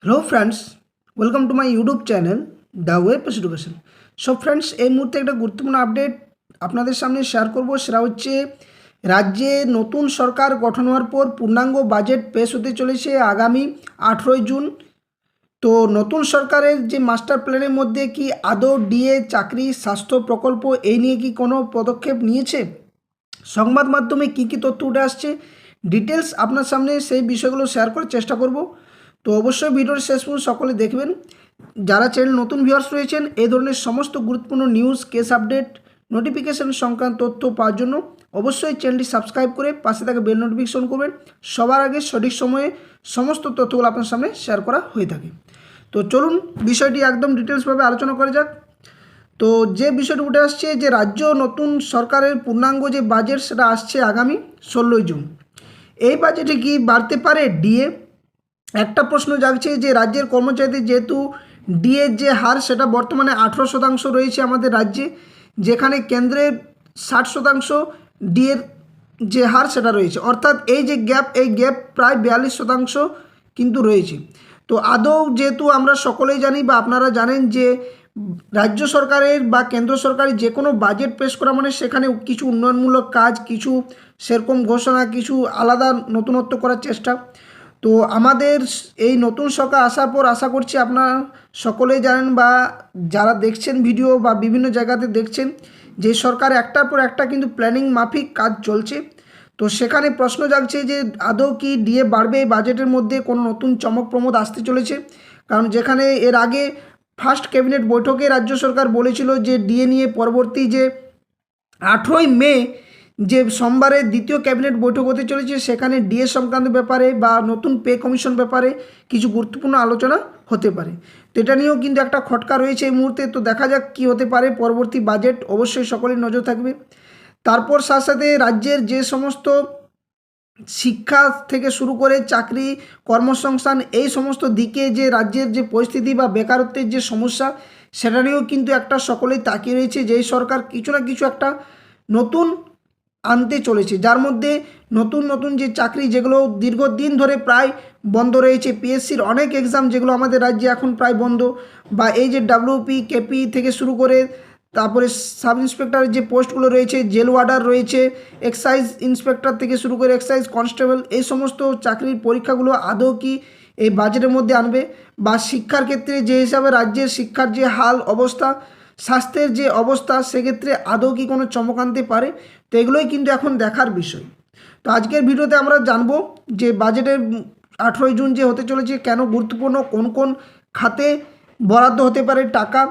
Hello friends, welcome to my YouTube channel the web education. So friends, এই মুহূর্তে একটা গুরুত্বপূর্ণ আপডেট আপনাদের সামনে শেয়ার করব। সেটা হচ্ছে রাজ্যে নতুন সরকার গঠন হওয়ার পর পূর্ণাঙ্গ বাজেট পেশ হতে চলেছে আগামী 18 জুন। তো নতুন সরকারের যে মাস্টার প্ল্যানের মধ্যে কি আদৌ ডিএ, চাকরি, স্বাস্থ্য প্রকল্প এই নিয়ে কি কোনো পদক্ষেপ নিয়েছে? সংবাদ মাধ্যমে কী কী তথ্য উঠে আসছে, ডিটেলস আপনার সামনে সেই বিষয়গুলো শেয়ার করার চেষ্টা করব। তো অবশ্যই ভিডিওর শেষ পর্যন্ত সকলে দেখবেন। যারা চ্যানেল নতুন ভিউয়ার্স রয়েছেন, এই ধরনের সমস্ত গুরুত্বপূর্ণ নিউজ, কেস আপডেট, নোটিফিকেশন সংক্রান্ত তথ্য পাওয়ার জন্য অবশ্যই চ্যানেলটি সাবস্ক্রাইব করে পাশে থাকা বেল নোটিফিকেশন করবেন। সবার আগে সঠিক সময়ে সমস্ত তথ্যগুলো আপনার সামনে শেয়ার করা হয়ে থাকে। তো চলুন বিষয়টি একদম ডিটেলসভাবে আলোচনা করা যাক। তো যে বিষয়টি উঠে আসছে যে রাজ্য নতুন সরকারের পূর্ণাঙ্গ যে বাজেট সেটা আসছে আগামী 16 জুন। এই বাজেটে কি বাড়তে পারে ডিএ? একটা প্রশ্ন জাগছে যে রাজ্যের কর্মচারীদের যেহেতু ডিএর যে হার সেটা বর্তমানে 18% রয়েছে আমাদের রাজ্যে, যেখানে কেন্দ্রের 60% ডিএর যে হার সেটা রয়েছে, অর্থাৎ এই যে গ্যাপ, এই গ্যাপ প্রায় 42% কিন্তু রয়েছে। তো আদৌ যেহেতু আমরা সকলেই জানি বা আপনারা জানেন যে রাজ্য সরকারের বা কেন্দ্র সরকারের যে কোনো বাজেট পেশ করা মানে সেখানে কিছু উন্নয়নমূলক কাজ, কিছু সেরকম ঘোষণা, কিছু আলাদা নতুনত্ব করার চেষ্টা। তো আমাদের এই নতুন সরকার আসার পর আশা করছি আপনারা সকলেই জানেন বা যারা দেখছেন ভিডিও বা বিভিন্ন জায়গাতে দেখছেন যে সরকার একটার পর একটা কিন্তু প্ল্যানিং মাফিক কাজ চলছে। তো সেখানে প্রশ্ন জাগছে যে আদৌ কি ডিএ বাড়বে? বাজেটের মধ্যে কোনো নতুন চমক প্রমোদ আসতে চলেছে? কারণ যেখানে এর আগে ফার্স্ট ক্যাবিনেট বৈঠকে রাজ্য সরকার বলেছিল যে ডিএ নিয়ে পরবর্তী যে 18ই মে যে সোমবারে দ্বিতীয় ক্যাবিনেট বৈঠক হতে চলেছে, সেখানে ডিএ সংক্রান্ত ব্যাপারে বা নতুন পে কমিশন ব্যাপারে কিছু গুরুত্বপূর্ণ আলোচনা হতে পারে। তো এটা নিয়েও কিন্তু একটা খটকা রয়েছে এই মুহূর্তে। তো দেখা যাক কী হতে পারে পরবর্তী বাজেট, অবশ্যই সকলের নজর থাকবে। তারপর সাথে সাথে রাজ্যের যে সমস্ত শিক্ষা থেকে শুরু করে চাকরি, কর্মসংস্থান এই সমস্ত দিকে যে রাজ্যের যে পরিস্থিতি বা বেকারত্বের যে সমস্যা সেটা নিয়েও কিন্তু একটা সকলেই তাকিয়ে রয়েছে যে এই সরকার কিছু না কিছু একটা নতুন আনতে চলেছে, যার মধ্যে নতুন নতুন যে চাকরি যেগুলো দীর্ঘদিন ধরে প্রায় বন্ধ রয়েছে, পিএসসির অনেক এক্সাম যেগুলো আমাদের রাজ্যে এখন প্রায় বন্ধ, বা এই যে ডাব্লিউপি, কেপি থেকে শুরু করে তারপরে সাব ইন্সপেক্টরের যে পোস্টগুলো রয়েছে, জেল ওয়ার্ডার রয়েছে, এক্সাইজ ইন্সপেক্টর থেকে শুরু করে এক্সাইজ কনস্টেবল, এই সমস্ত চাকরির পরীক্ষাগুলো আদৌ কি এই বাজেটের মধ্যে আনবে? বা শিক্ষার ক্ষেত্রে যে হিসাবে রাজ্যের শিক্ষার যে হাল অবস্থা, স্বাস্থ্যের যে অবস্থা, সেক্ষেত্রে আদৌ কি কোনো চমক আনতে পারে? তো এগুলোই কিন্তু এখন দেখার বিষয়। তো আজকের ভিডিওতে আমরা জানবো যে বাজেটের 18ই জুন যে হতে চলেছে কেন গুরুত্বপূর্ণ, কোন কোন খাতে বরাদ্দ হতে পারে টাকা,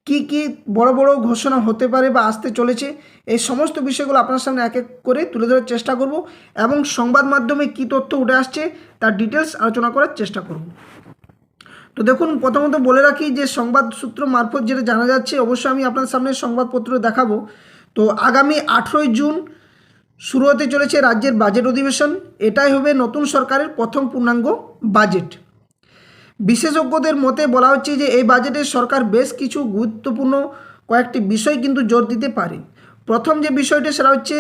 কি কি বড় বড় ঘোষণা হতে পারে বা আসতে চলেছে, এই সমস্ত বিষয়গুলো আপনার সামনে এক এক করে তুলে ধরার চেষ্টা করব এবং সংবাদ মাধ্যমে কী তথ্য উঠে আসছে তার ডিটেলস আলোচনা করার চেষ্টা করব। তো দেখুন, প্রথমত বলে রাখি যে সংবাদ সূত্র মারফত যেটা জানা যাচ্ছে, অবশ্যই আমি আপনার সামনে সংবাদপত্র দেখাবো। তো আগামী 18ই জুন শুরু হতে চলেছে রাজ্যের বাজেট অধিবেশন। এটাই হবে নতুন সরকারের প্রথম পূর্ণাঙ্গ বাজেট। বিশেষজ্ঞদের মতে বলা হচ্ছে যে এই বাজেটে সরকার বেশ কিছু গুরুত্বপূর্ণ কয়েকটি বিষয় কিন্তু জোর দিতে পারে। প্রথম যে বিষয়টি সেটা হচ্ছে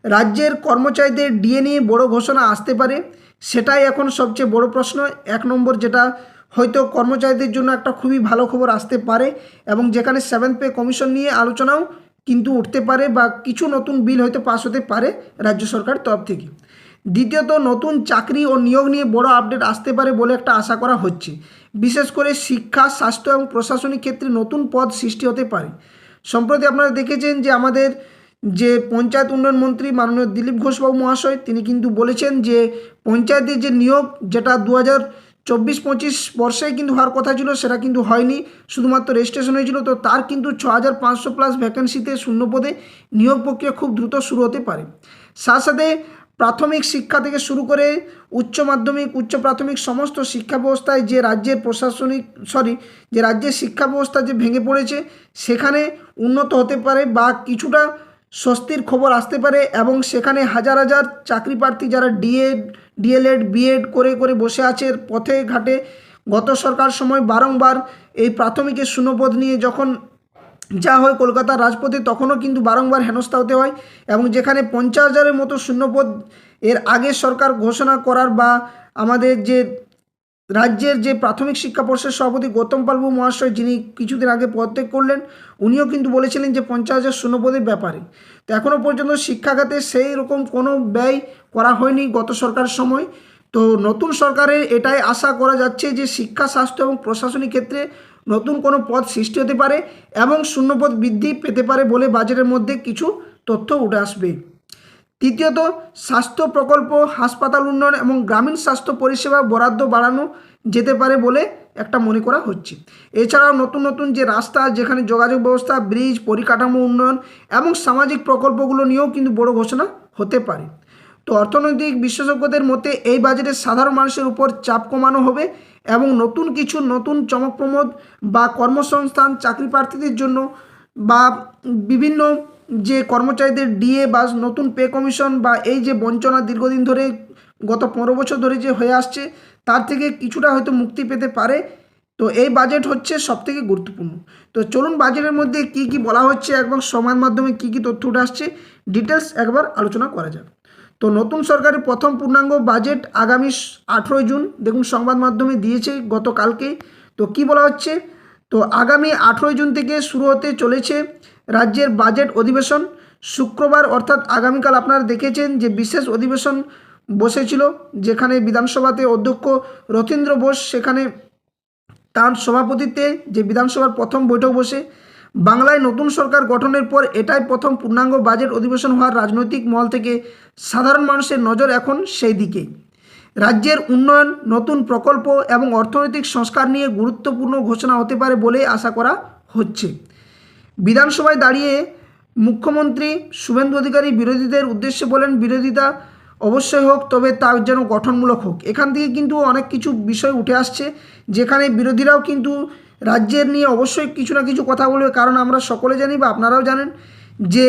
রাজ্যের কর্মচারীদের ডিএ নিয়ে বড় ঘোষণা আসতে পারে, সেটাই এখন সবচেয়ে বড় প্রশ্ন। এক নম্বর যেটা হয়তো কর্মচারীদের জন্য একটা খুবই ভালো খবর আসতে পারে, এবং যেখানে 7th পে কমিশন নিয়ে আলোচনাও কিন্তু উঠতে পারে বা কিছু নতুন বিল হয়তো পাস হতে পারে রাজ্য সরকারের তরফ থেকে। দ্বিতীয়ত, নতুন চাকরি ও নিয়োগ নিয়ে বড় আপডেট আসতে পারে বলে একটা আশা করা হচ্ছে। বিশেষ করে শিক্ষা, স্বাস্থ্য এবং প্রশাসনিক ক্ষেত্রে নতুন পদ সৃষ্টি হতে পারে। সম্প্রতি আপনারা দেখেছেন যে আমাদের যে পঞ্চায়েত উন্নয়ন মন্ত্রী মাননীয় দিলীপ ঘোষবাবু মহাশয়, তিনি কিন্তু বলেছেন যে পঞ্চায়েতের যে নিয়োগ, যেটা 2024-25 বর্ষে কিন্তু হওয়ার কথা ছিল, সেটা কিন্তু হয়নি, শুধুমাত্র রেজিস্ট্রেশন হয়েছিল। তো তার কিন্তু 6500+ ভ্যাকেন্সিতে শূন্যপদে নিয়োগ প্রক্রিয়া খুব দ্রুত শুরু হতে পারে। সাথে সাথে প্রাথমিক শিক্ষা থেকে শুরু করে উচ্চ মাধ্যমিক, উচ্চ প্রাথমিক সমস্ত শিক্ষা ব্যবস্থায় যে রাজ্যের যে রাজ্যের শিক্ষা ব্যবস্থা যে ভেঙে পড়েছে, সেখানে উন্নত হতে পারে বা কিছুটা স্বস্তির খবর আসতে পারে, এবং সেখানে হাজার হাজার চাকরি প্রার্থী যারা ডিএলএড, বিএড করে করে বসে আছে পথে ঘাটে, গত সরকার সময় বারংবার এই প্রাথমিকের শূন্যপদ নিয়ে যখন যা হয় কলকাতার রাজপথে, তখনও কিন্তু বারংবার হেনস্থা হতে হয়, এবং যেখানে 50,000-এর মতো শূন্যপদ এর আগে সরকার ঘোষণা করার বা আমাদের যে রাজ্যের যে প্রাথমিক শিক্ষা পর্ষদের সভাপতি গৌতম পালবু মহাশয়, যিনি কিছুদিন আগে পদত্যাগ করলেন, উনিও কিন্তু বলেছিলেন যে 50,000 শূন্যপদের ব্যাপারে। তো এখনও পর্যন্ত শিক্ষা খাতে সেই রকম কোনো ব্যয় করা হয়নি গত সরকারের সময়। তো নতুন সরকারের এটাই আশা করা যাচ্ছে যে শিক্ষা, স্বাস্থ্য এবং প্রশাসনিক ক্ষেত্রে নতুন কোনো পদ সৃষ্টি হতে পারে এবং শূন্যপদ বৃদ্ধি পেতে পারে বলে বাজেটের মধ্যে কিছু তথ্য উঠে আসবে। তৃতীয়ত, স্বাস্থ্য প্রকল্প, হাসপাতাল উন্নয়ন এবং গ্রামীণ স্বাস্থ্য পরিষেবা বরাদ্দ বাড়ানো যেতে পারে বলে একটা মনে করা হচ্ছে। এছাড়াও নতুন নতুন যে রাস্তা, যেখানে যোগাযোগ ব্যবস্থা, ব্রিজ, পরিকাঠামো উন্নয়ন এবং সামাজিক প্রকল্পগুলো নিয়েও কিন্তু বড় ঘোষণা হতে পারে। তো অর্থনৈতিক বিশেষজ্ঞদের মতে এই বাজেটে সাধারণ মানুষের উপর চাপ কমানো হবে এবং নতুন চমকপ্রমোদ বা কর্মসংস্থান, চাকরি প্রার্থীদের জন্য বা বিভিন্ন যে কর্মচারীদের ডিএ বা নতুন পে কমিশন বা এই যে বঞ্চনা দীর্ঘদিন ধরে গত 15 বছর ধরে যে হয়ে আসছে, তার থেকে কিছুটা হয়তো মুক্তি পেতে পারে। তো এই বাজেট হচ্ছে সবথেকে গুরুত্বপূর্ণ। তো চলুন বাজেটের মধ্যে কি কি বলা হচ্ছে এবং সংবাদ মাধ্যমে কি কি তথ্য উঠে আসছে ডিটেলস একবার আলোচনা করা যাক। তো নতুন সরকারের প্রথম পূর্ণাঙ্গ বাজেট আগামী 18 জুন, দেখুন সংবাদ মাধ্যমে দিয়েছে গতকালকে। তো কি বলা হচ্ছে, তো আগামী 18 জুন থেকে শুরু হতে চলেছে রাজ্যের বাজেট অধিবেশন। শুক্রবার অর্থাৎ আগামীকাল আপনারা দেখেছেন যে বিশেষ অধিবেশন বসেছিল, যেখানে বিধানসভাতে অধ্যক্ষ রথীন্দ্র বোস, সেখানে তার সভাপতিত্বে যে বিধানসভার প্রথম বৈঠক বসে। বাংলায় নতুন সরকার গঠনের পর এটাই প্রথম পূর্ণাঙ্গ বাজেট অধিবেশন হওয়ার রাজনৈতিক মহল থেকে সাধারণ মানুষের নজর এখন সেই দিকেই। রাজ্যের উন্নয়ন, নতুন প্রকল্প এবং অর্থনৈতিক সংস্কার নিয়ে গুরুত্বপূর্ণ ঘোষণা হতে পারে বলে আশা করা হচ্ছে। বিধানসভায় দাঁড়িয়ে মুখ্যমন্ত্রী শুভেন্দু অধিকারী বিরোধীদের উদ্দেশ্যে বলেন, বিরোধিতা অবশ্যই হোক, তবে তা যেন গঠনমূলক হোক। এখান থেকে কিন্তু অনেক কিছু বিষয় উঠে আসছে, যেখানে বিরোধীরাও কিন্তু রাজ্যের নিয়ে অবশ্যই কিছু না কিছু কথা বলবে। কারণ আমরা সকলে জানি বা আপনারাও জানেন যে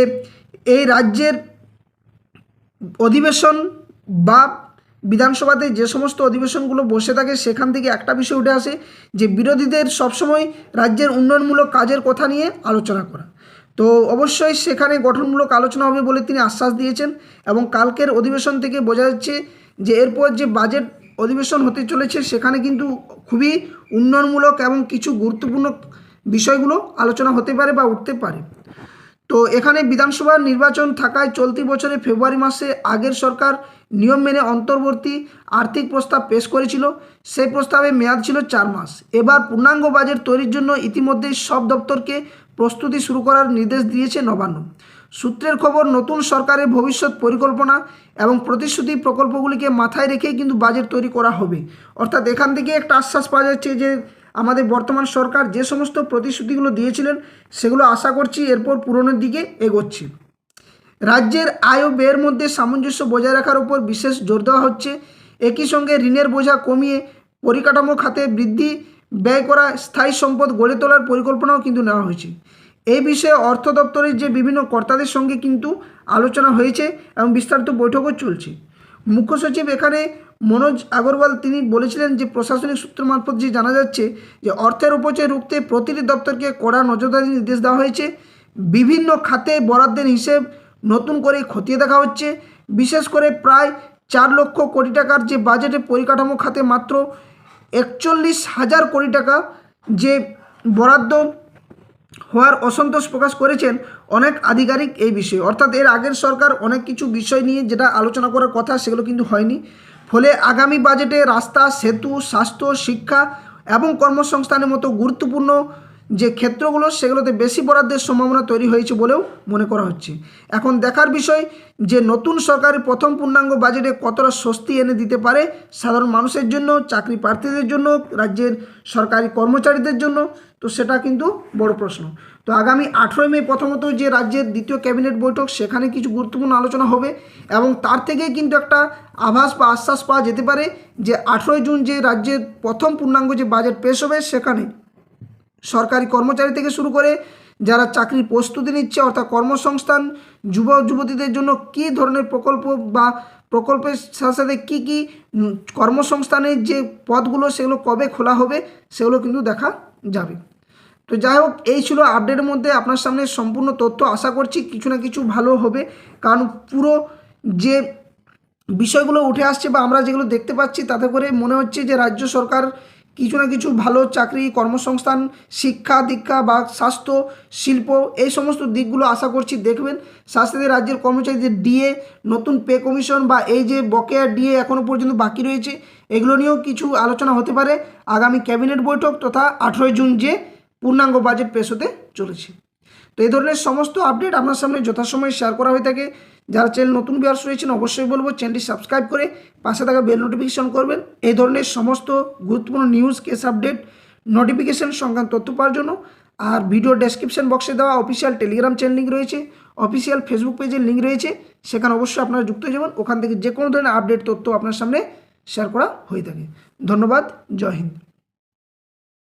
এই রাজ্যের অধিবেশন বা বিধানসভাতে যে সমস্ত অধিবেশনগুলো বসে থাকে, সেখান থেকে একটা বিষয় উঠে আসে যে বিরোধীদের সবসময় রাজ্যের উন্নয়নমূলক কাজের কথা নিয়ে আলোচনা করা। তো অবশ্যই সেখানে গঠনমূলক আলোচনা হবে বলে তিনি আশ্বাস দিয়েছেন এবং কালকের অধিবেশন থেকে বোঝা যাচ্ছে যে এরপর যে বাজেট অধিবেশন হতে চলেছে, সেখানে কিন্তু খুবই উন্নয়নমূলক এবং কিছু গুরুত্বপূর্ণ বিষয়গুলো আলোচনা হতে পারে বা উঠতে পারে। তো এখানে বিধানসভার নির্বাচন থাকায় চলতি বছরে ফেব্রুয়ারি মাসে আগের সরকার নিয়ম মেনে অন্তর্বর্তী আর্থিক প্রস্তাব পেশ করেছিল। সেই প্রস্তাবে মেয়াদ ছিল 4 মাস। এবার পূর্ণাঙ্গ বাজেট তৈরির জন্য ইতিমধ্যেই সব দপ্তরকে প্রস্তুতি শুরু করার নির্দেশ দিয়েছে নবান্ন। সূত্রের খবর, নতুন সরকারের ভবিষ্যৎ পরিকল্পনা এবং প্রতিশ্রুতি প্রকল্পগুলিকে মাথায় রেখেই কিন্তু বাজেট তৈরি করা হবে। অর্থাৎ এখান থেকে একটা আশ্বাস পাওয়া যাচ্ছে যে আমাদের বর্তমান সরকার যে সমস্ত প্রতিশ্রুতিগুলো দিয়েছিলেন, সেগুলো আশা করছি এরপর পূরণের দিকে এগোচ্ছে। রাজ্যের আয় ও ব্যয়ের মধ্যে সামঞ্জস্য বজায় রাখার উপর বিশেষ জোর দেওয়া হচ্ছে। একই সঙ্গে ঋণের বোঝা কমিয়ে পরিকাঠামো খাতে বৃদ্ধি ব্যয় করা, স্থায়ী সম্পদ গড়ে তোলার পরিকল্পনাও কিন্তু নেওয়া হয়েছে। এই বিষয়ে অর্থ দপ্তরের যে বিভিন্ন কর্তাদের সঙ্গে কিন্তু আলোচনা হয়েছে এবং বিস্তারিত বৈঠকও চলছে। মুখ্য সচিব এখানে মনোজ আগরওয়াল তিনি বলেছিলেন যে প্রশাসনিক সূত্র মারফত যে জানা যাচ্ছে যে অর্থের অপচয় রুখতে প্রতিটি দপ্তরকে কড়া নজরদারির নির্দেশ দেওয়া হয়েছে। বিভিন্ন খাতে বরাদ্দের হিসেব নতুন করে খতিয়ে দেখা হচ্ছে। বিশেষ করে প্রায় 4 লক্ষ কোটি টাকার যে বাজেটে পরিকাঠামো খাতে মাত্র 41,000 কোটি টাকা যে বরাদ্দ হওয়ার অসন্তোষ প্রকাশ করেছেন অনেক আধিকারিক এই বিষয়ে। অর্থাৎ এর আগের সরকার অনেক কিছু বিষয় নিয়ে যেটা আলোচনা করার কথা, সেগুলো কিন্তু হয়নি। ফলে আগামী বাজেটে রাস্তা, সেতু, স্বাস্থ্য, শিক্ষা এবং কর্মসংস্থানের মতো গুরুত্বপূর্ণ যে ক্ষেত্রগুলো, সেগুলোতে বেশি বরাদ্দের সম্ভাবনা তৈরি হয়েছে বলেও মনে করা হচ্ছে। এখন দেখার বিষয় যে নতুন সরকারের প্রথম পূর্ণাঙ্গ বাজেটে কতটা স্বস্তি এনে দিতে পারে সাধারণ মানুষের জন্য, চাকরি প্রার্থীদের জন্য, রাজ্যের সরকারি কর্মচারীদের জন্য। তো সেটা কিন্তু বড় প্রশ্ন। তো আগামী 18 মে প্রথমত যে রাজ্যের দ্বিতীয় ক্যাবিনেট বৈঠক, সেখানে কিছু গুরুত্বপূর্ণ আলোচনা হবে এবং তার থেকেই কিন্তু একটা আভাস বা আশ্বাস পাওয়া যেতে পারে যে 18 জুন যে রাজ্যের প্রথম পূর্ণাঙ্গ যে বাজেট পেশ হবে, সেখানে সরকারি কর্মচারী থেকে শুরু করে যারা চাকরির প্রস্তুতি নিচ্ছে, অর্থাৎ কর্মসংস্থান, যুবতীদের জন্য কী ধরনের প্রকল্প বা প্রকল্পের সাথে সাথে কী কী কর্মসংস্থানের যে পদগুলো, সেগুলো কবে খোলা হবে, সেগুলো কিন্তু দেখা যাবে। তো যাই হোক, এই ছিল আপডেটের মধ্যে আপনার সামনে সম্পূর্ণ তথ্য। আশা করছি কিছু না কিছু ভালো হবে, কারণ পুরো যে বিষয়গুলো উঠে আসছে বা আমরা যেগুলো দেখতে পাচ্ছি তাতে করে মনে হচ্ছে যে রাজ্য সরকার কিছু না কিছু ভালো চাকরি, কর্মসংস্থান, শিক্ষা দীক্ষা বা স্বাস্থ্য, শিল্প এই সমস্ত দিকগুলো আশা করছি দেখবেন। সাথে সাথে রাজ্যের কর্মচারীদের ডিএ, নতুন পে কমিশন বা এই যে বকেয়া ডিএ এখনও পর্যন্ত বাকি রয়েছে, এগুলো নিয়েও কিছু আলোচনা হতে পারে আগামী ক্যাবিনেট বৈঠক তথা 18 জুন যে পূর্ণাঙ্গ বাজেট পেশ হতে চলেছে। তো এই ধরনের সমস্ত আপডেট আপনার সামনে যথাসময়ে শেয়ার করা হয়ে থাকে। যারা চ্যানেল নতুন ভিউয়ার্স রয়েছেন অবশ্যই বলবো চ্যানেলটি সাবস্ক্রাইব করে পাশে থাকা বেল নোটিফিকেশন করবেন এই ধরনের সমস্ত গুরুত্বপূর্ণ নিউজ, কেস আপডেট, নোটিফিকেশন সংক্রান্ত তথ্য পাওয়ার জন্য। আর ভিডিও ডেসক্রিপশন বক্সে দেওয়া অফিসিয়াল টেলিগ্রাম চ্যানেল লিঙ্ক রয়েছে, অফিসিয়াল ফেসবুক পেজের লিঙ্ক রয়েছে, সেখানে অবশ্যই আপনারা যুক্ত হয়ে যাবেন। ওখান থেকে যে কোনো ধরনের আপডেট তথ্য আপনার সামনে শেয়ার করা হয়ে থাকে। ধন্যবাদ, জয় হিন্দ।